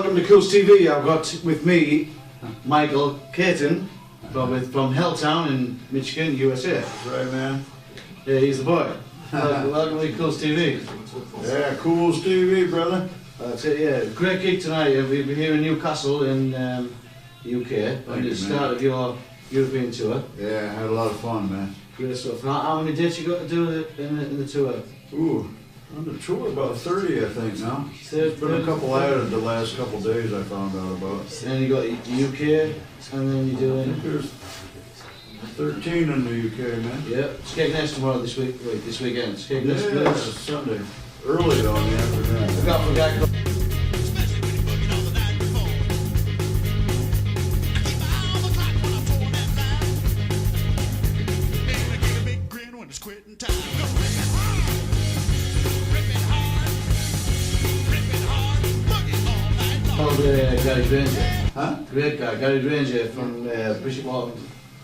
Welcome to coolztv. I've got with me Michael Katon from Helltown in Michigan, USA. That's right, man. Yeah, he's the boy. Welcome to coolztv. Yeah, coolztv, brother. That's it, yeah. Great gig tonight. We'll be here in Newcastle in UK on the start of your European tour. Yeah, I had a lot of fun, man. Great stuff. How many dates you got to do in the tour? Ooh, on the tour about 30, I think now. 30, There's been a couple added the last couple days I found out about. And then you got the UK, and then you're I doing... think there's 13 in the UK, man. Yeah, Skegness tomorrow this weekend. Skegness Yeah, Blues. it's Sunday. Early though in the afternoon. I got for a guy called... Gary Granger. Huh? Great guy, Gary Granger from Bishop Walton.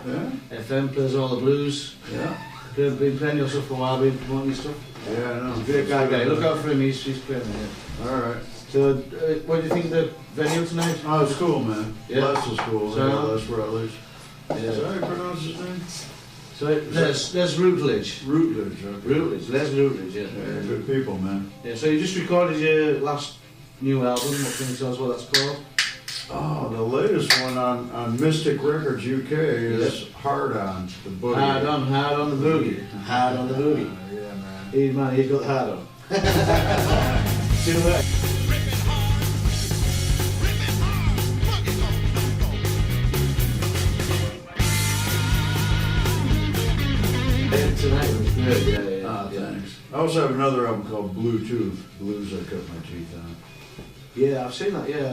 Yeah? FM, plays all the blues. Yeah. Been playing your stuff for a while, been promoting your stuff. Yeah, I know. Great guy. Look out for him, he's playing there. Alright. So, what do you think of the venue tonight? Oh, it's cool, man. Yeah. Les was cool. So- Yeah, Les Rutledge. Yeah. Is that how you pronounce his name? So, Les Routledge. Routledge, okay. Routledge, Les Routledge, yeah. Yeah, good people, man. Yeah, so you just recorded your last new album, what can you tell us what that's called? Oh, the latest one on Mystic Records UK is Hard On, the boogie. Hard on the boogie. Hard on the boogie. Yeah, man. He's got the hard on. See you later. Tonight was good, yeah. Ah, thanks. I also have another album called Bluetooth, Blues I Cut My Teeth On. Yeah, I've seen that, yeah.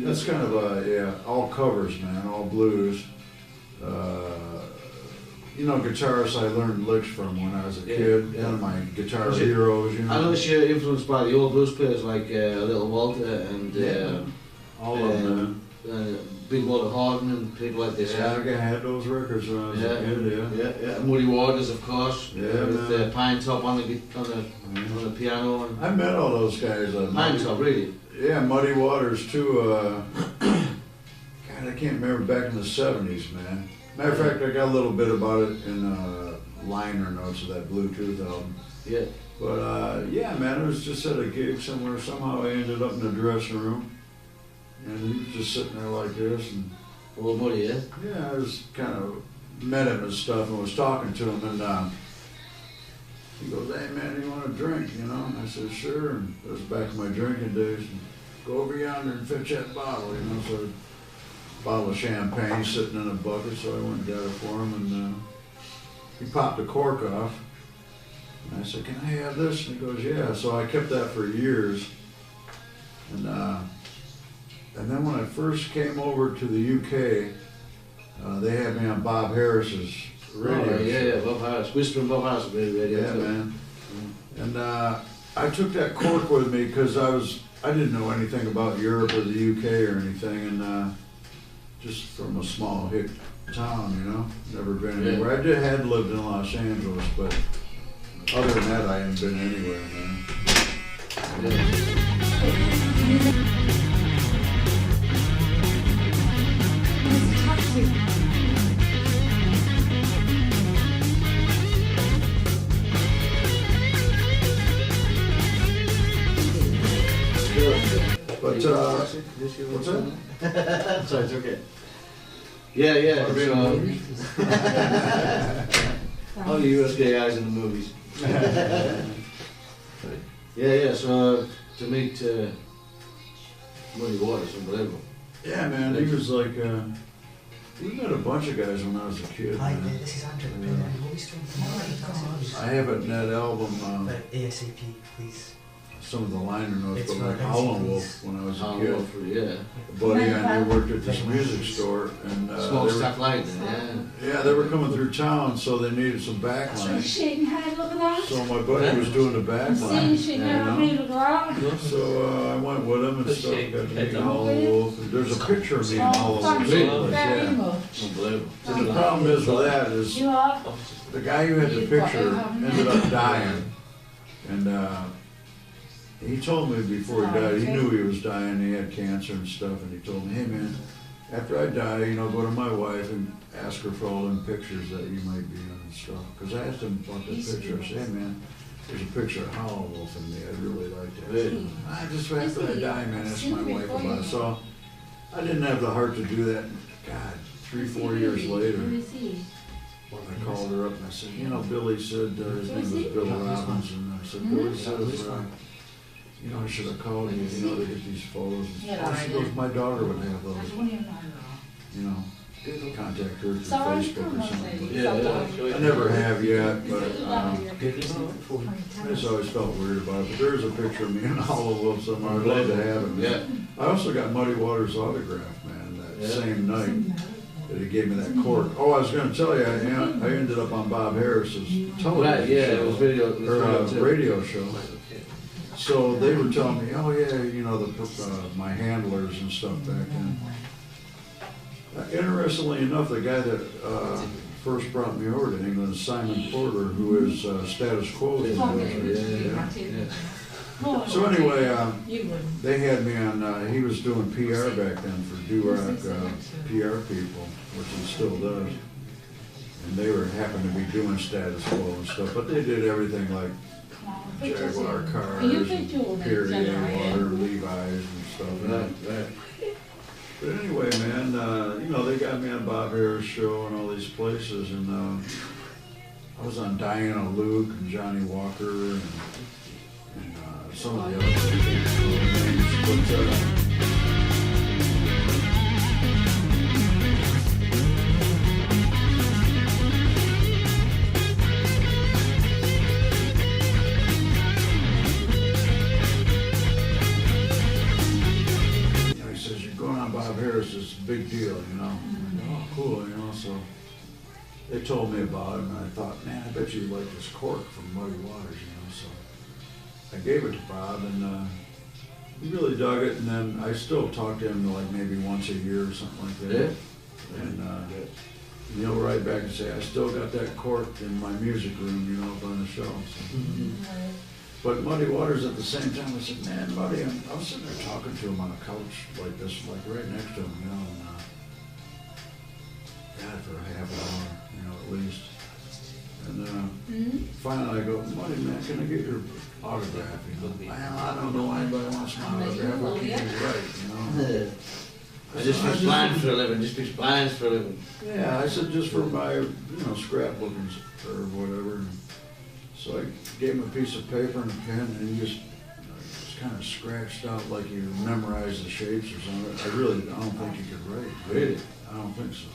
That's kind of yeah, all covers, man, all blues. You know, guitarists I learned licks from when I was a kid. Yeah. One of my guitar heroes, you know. I noticed you're influenced by the old blues players like Little Walter and all of them, Big Walter Horton and people like this. Yeah, I had those records when I was a kid, yeah. And Muddy Waters, of course. Yeah, with Pine Top on the piano. And I met all those guys. Pine Top, really? Yeah, Muddy Waters too. God, I can't remember back in the 70s, man. Matter of fact, I got a little bit about it in liner notes of that Bluetooth album. Yeah. But yeah, man, it was just at a gig somewhere. Somehow I ended up in the dressing room, and he was just sitting there like this. And Old Muddy, yeah? yeah, I was kind of met him and stuff, and was talking to him, and he goes, "Hey, man, you want a drink?" You know, and I said, "Sure." And it was back in my drinking days. And, go over yonder and fetch that bottle, you know. So a bottle of champagne sitting in a bucket, so I went and got it for him, and he popped the cork off. And I said, "Can I have this?" And he goes, "Yeah." So I kept that for years. And then when I first came over to the UK, they had me on Bob Harris's radio. Oh, yeah, Bob Harris. Whispering Bob Harris radio. Yeah, man. And I took that cork with me because I didn't know anything about Europe or the UK or anything, and just from a small hick town, you know, never been anywhere. I had lived in Los Angeles, but other than that, I hadn't been anywhere, man. But, what's that? Sorry, it's okay. Yeah. All the US gay guys in the movies. Yeah, so to meet Muddy Waters, unbelievable. Yeah, man, he was like, we met a bunch of guys when I was a kid. Hi Man. there, this is Andrew. What are we streaming tomorrow? I have it in that album, But ASAP, please. some of the liner notes, It's but like for Howlin' NCTs. Wolf when I was a Howlin' kid. Wolf, yeah. A buddy I knew worked at this music store, and Smokestack Lightning, yeah. they were coming through town, so they needed some backline. Shaking head, look at that. So my buddy was doing the backline. Shaking you head, know? look at that. So I went with him and stuff, got to meet Howlin' Wolf. And there's a picture of me in Oh, Howlin' thank Wolf. you very Yeah. much. Unbelievable. And the problem is with that is, You are. the guy who had the picture ended up dying, and he told me before he died, he knew he was dying, he had cancer and stuff, and he told me, hey man, after I die, you know, go to my wife and ask her for all them pictures that you might be in and stuff. Because I asked him about that picture, I said, hey man, there's a picture of Hollow Wolf in me, I'd really like that. I just after I die, man, ask my wife about it. So I didn't have the heart to do that. God, 3-4 years later, when I called her up and I said, you know, Billy said, his name was Bill Robbins, and I said, Billy said, you know, I should have called you, you know, to get these photos. Oh, she goes, my daughter would have those. You know, contact her through Facebook or something. Yeah. I never have yet, but I just always felt weird about it. But there's a picture of me in Hollow Wolf somewhere. I'd love to have it. Yeah. I also got Muddy Waters' autograph, man, that same night that he gave me that cork. Oh, I was going to tell you, I ended up on Bob Harris's television Right, yeah, show, it was video radio show. So they were telling me, oh yeah, you know, my handlers and stuff back then. Interestingly enough, the guy that first brought me over to England is Simon Porter, who is Status Quo. So anyway, they had me on, he was doing PR back then for Do-Rock PR people, which he still does. And they happened to be doing Status Quo and stuff, but they did everything like Jaguar cars, and Perrier water, Levi's and stuff. Right. But anyway, man, you know, they got me on Bob Harris' show and all these places, and I was on Diana Luke and Johnny Walker and some of the other people. Bob Harris is a big deal, you know. Oh, cool, you know, so they told me about it, and I thought, man, I bet you'd like this cork from Muddy Waters, you know, so I gave it to Bob, and he really dug it, and then I still talk to him like maybe once a year or something like that. Yeah. And he'll write back and say, I still got that cork in my music room, you know, up on the shelf. So. But Muddy Waters at the same time, I said, man, Muddy, I was sitting there talking to him on a couch like this, like right next to him, you know, and God, for a half an hour, you know, at least. And finally I go, Muddy, man, can I get your autograph? He goes, man, I don't know anybody wants my autograph, I can't write, you know. I just fix blinds for a living, Yeah, I said, just for my, you know, scrapbooking or whatever. So I gave him a piece of paper and a pen, and he just kind of scratched out like he memorized the shapes or something. I don't think he could write. Really? I don't think so.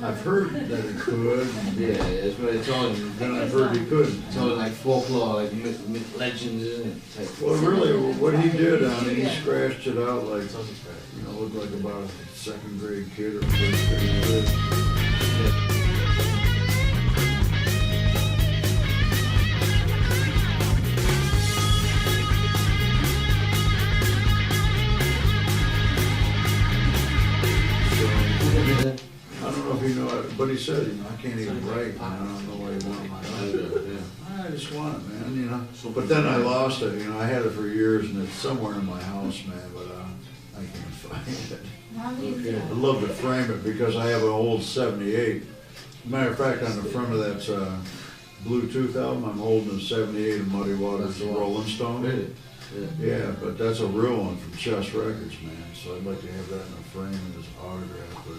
I've heard that he could. Yeah, that's what it's all. Then I've heard he couldn't. It's all like folklore, like myth legends, isn't it? Well, really, what he did, he scratched it out like, you know, looked like about a second grade kid or first grade kid. Yeah. I don't know if you know it, but he said, you know, I can't even write, and I don't know why he wanted my autograph. I just want it, man, you know. But then I lost it, you know, I had it for years, and it's somewhere in my house, man, but I can't find it. Okay. I'd love to frame it because I have an old 78. Matter of fact, on the front of that Bluetooth album, I'm holding a 78 of Muddy Waters Rolling Stone. Really? Yeah, but that's a real one from Chess Records, man. So I'd like to have that in a frame and his autograph, but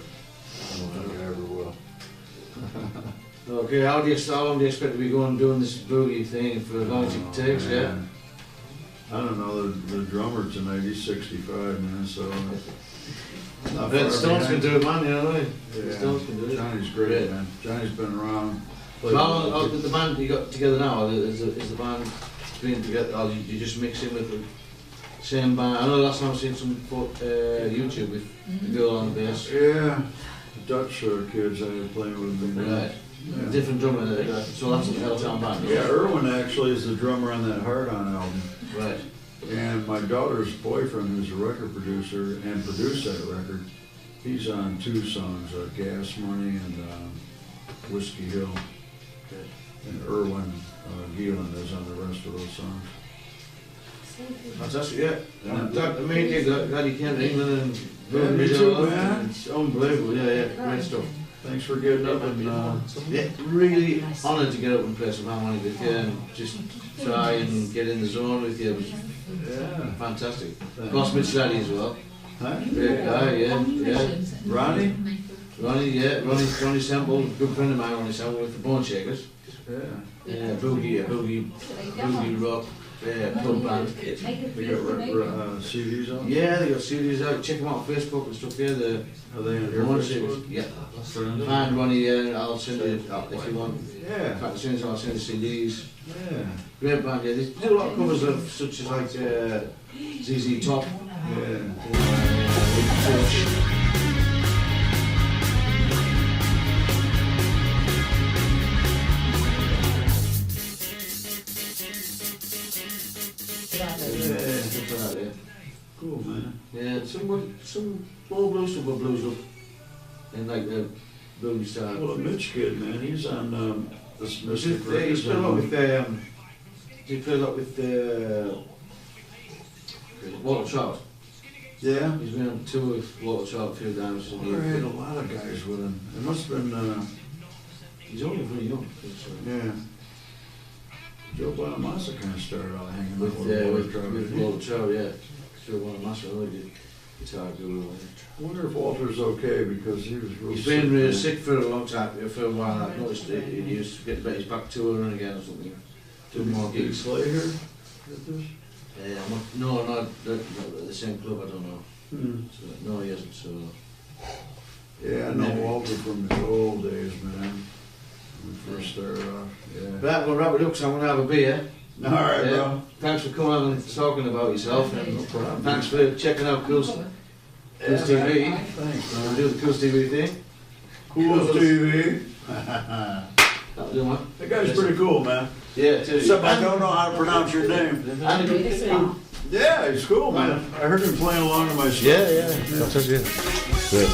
I don't think I ever will. Okay, how long do you expect to be going doing this boogie thing for as long as it takes, yeah? I don't know, the drummer tonight, he's 65, man, so... The Stones can do it, man, you know, right? Yeah. The Stones can do it. Johnny's great, Yeah. man. Johnny's been around. So how long, the band you got together now, is the band been together, or you just mix in with the same band? I know last time I seen some YouTube with the girl on the bass. Yeah, Dutch kids I had playing with me. Right. Yeah. Different drummer, so that's a Helltown band. Yeah, Irwin actually is the drummer on that Hard On album. Right. And my daughter's boyfriend, who's a record producer and produced that record, he's on 2 songs, Gas Money and Whiskey Hill. Okay. And Irwin Gielan is on the rest of those songs. Fantastic, yeah. That, the main thing, glad you came to England and Yeah, me too, man. It's unbelievable, yeah, great stuff. Thanks for getting up and, Yeah, really honoured to get up and play some harmony with you and just try and get in the zone with you. It was yeah. fantastic. Boss MICHAEL as well. Huh? Great guy, yeah. Ronnie? Ronnie Semple, good friend of mine, Ronnie Semple with the Bone Shakers. Yeah. Boogie rock, pub band. They got CDs on? Yeah, they got CDs out. Check them out on Facebook and stuff. Yeah, Are they on your Bone Facebook? Shakers. Yeah. Find Ronnie, I'll send you if you want. In Yeah. fact, as soon as I'll send you CDs. Yeah. Great band, yeah. They do a lot of covers of such as like ZZ Top. Yeah. Touch. Yeah. Stuff like that, yeah. Cool, man. Yeah, some more blues stuff, but blues up. And like the blues style. Well, a Mitch kid, man, he's on this Mystic He's Records. played a lot with he played a lot with Walter Trout. Yeah. He's been on tour with Walter Trout a few times. And There had a lot of guys with him. It must have been, he's only very young. yeah. Joe Bonamassa kind of started out hanging out With Walter Trout, yeah. Sure, one of Master, really guitar guru. I wonder if Walter's okay because he was real He's sick. been really sick for a long time, for a while. I've noticed that he used to get his back touring again or something. Do more Did he gigs. play here at this? No, not at the same club, I don't know. Hmm. So, no, he hasn't, so. Yeah, I know Maybe. Walter from the old days, man. When we first started off. Yeah. Right, we'll wrap it up because I'm going to have a beer. All right, Yeah. bro. Thanks for coming on and talking about yourself. And No problem. thanks for checking out Cool's Yeah, TV. man. Thanks, We'll man. do the Cool's TV thing. Cool's TV. That'll do, man. That guy's pretty cool, man. Yeah, too. Except I don't know how to pronounce your name. And a good Yeah, he's cool, man. I heard him playing along to my stuff. Yeah, yeah. That's good. Good.